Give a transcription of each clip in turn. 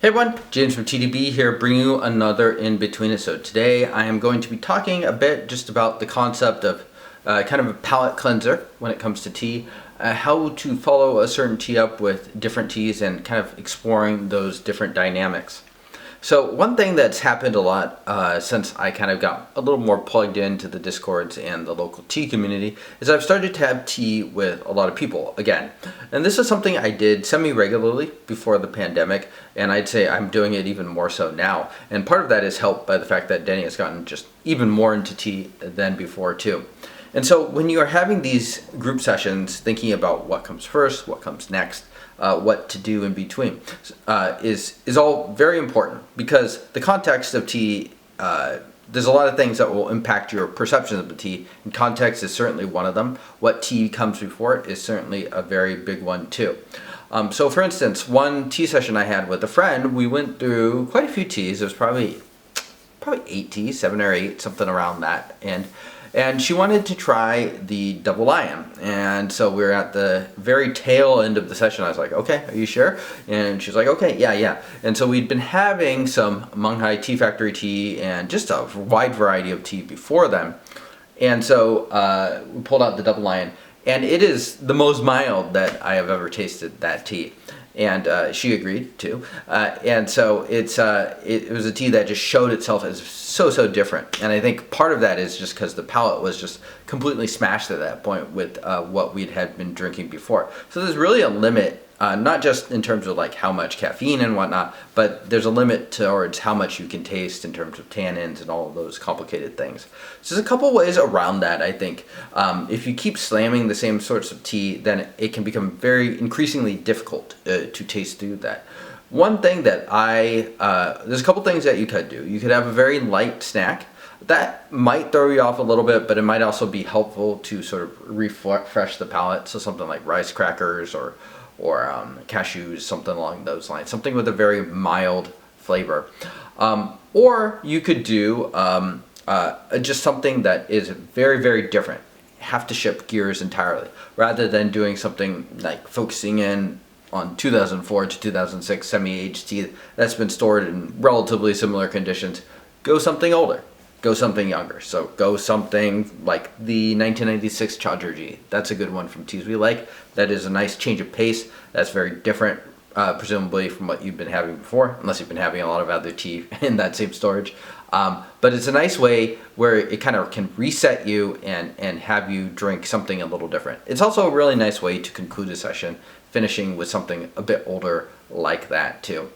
Hey everyone, James from TDB here bringing you another Inbetweenisode. Today I am going to be talking a bit just about the concept of kind of a palate cleanser when it comes to tea, how to follow a certain tea up with different teas and kind of exploring those different dynamics. So one thing that's happened a lot since I kind of got a little more plugged into the Discords and the local tea community is I've started to have tea with a lot of people again. And this is something I did semi-regularly before the pandemic, and I'd say I'm doing it even more so now. And part of that is helped by the fact that Denny has gotten just even more into tea than before too. And so when you are having these group sessions, thinking about what comes first, what comes next, what to do in between, is all very important, because the context of tea, there's a lot of things that will impact your perception of the tea, and context is certainly one of them. What tea comes before it is certainly a very big one too. So for instance, one tea session I had with a friend, we went through quite a few teas. It was probably 8 teas, 7 or 8, something around that, and she wanted to try the double lion. And so we were at the very tail end of the session. I was like, okay, are you sure? And she's like, okay, yeah. And so we'd been having some Munghai Tea Factory tea and just a wide variety of tea before then. And so we pulled out the double lion, and it is the most mild that I have ever tasted, that tea. And she agreed too. And so it was a tea that just showed itself as so different. And I think part of that is just because the palate was just completely smashed at that point with what we'd had been drinking before. So there's really a limit, not just in terms of like how much caffeine and whatnot, but there's a limit towards how much you can taste in terms of tannins and all of those complicated things. So there's a couple ways around that, I think. If you keep slamming the same sorts of tea, then it can become very increasingly difficult to taste through that. One thing that there's a couple things that you could do. You could have a very light snack. That might throw you off a little bit, but it might also be helpful to sort of refresh the palate. So something like rice crackers or cashews, something along those lines. Something with a very mild flavor. Or you could do just something that is very different. Have to shift gears entirely, rather than doing something like focusing in on 2004 to 2006 semi-aged tea that's been stored in relatively similar conditions. Go something older. Go something younger. So go something like the 1996 Chaudhry. That's a good one from Teas We Like. That is a nice change of pace. That's very different, presumably, from what you've been having before, unless you've been having a lot of other tea in that same storage. But it's a nice way where it kind of can reset you and have you drink something a little different. It's also a really nice way to conclude a session, finishing with something a bit older like that too.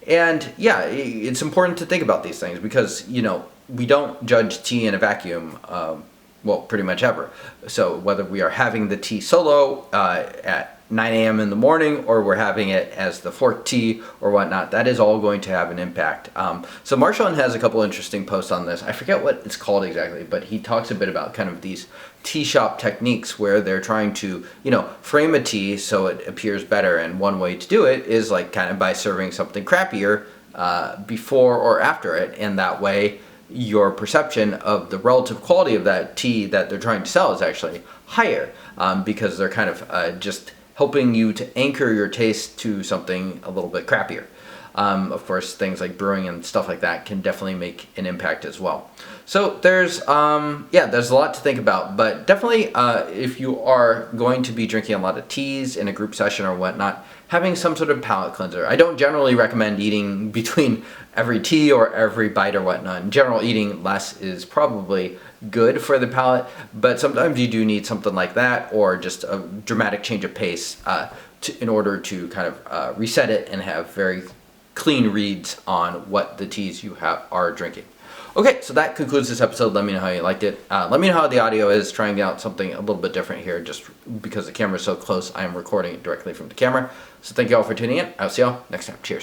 And yeah, it's important to think about these things because, we don't judge tea in a vacuum, well, pretty much ever. So whether we are having the tea solo at 9 a.m. in the morning, or we're having it as the fork tea or whatnot, that is all going to have an impact. So Marshawn has a couple interesting posts on this. I forget what it's called exactly, but he talks a bit about kind of these tea shop techniques where they're trying to, frame a tea so it appears better. And one way to do it is like kind of by serving something crappier before or after it. And that way your perception of the relative quality of that tea that they're trying to sell is actually higher, because they're kind of just helping you to anchor your taste to something a little bit crappier. Of course, things like brewing and stuff like that can definitely make an impact as well. So there's a lot to think about, but definitely if you are going to be drinking a lot of teas in a group session or whatnot, having some sort of palate cleanser. I don't generally recommend eating between every tea or every bite or whatnot. In general, eating less is probably good for the palate, but sometimes you do need something like that, or just a dramatic change of pace in order to kind of reset it and have very clean reads on what the teas you are drinking. Okay, so that concludes this episode. Let me know how you liked it. Let me know how the audio is, trying out something a little bit different here, just because the camera is so close. I am recording it directly from the camera. So thank you all for tuning in. I'll see y'all next time. Cheers.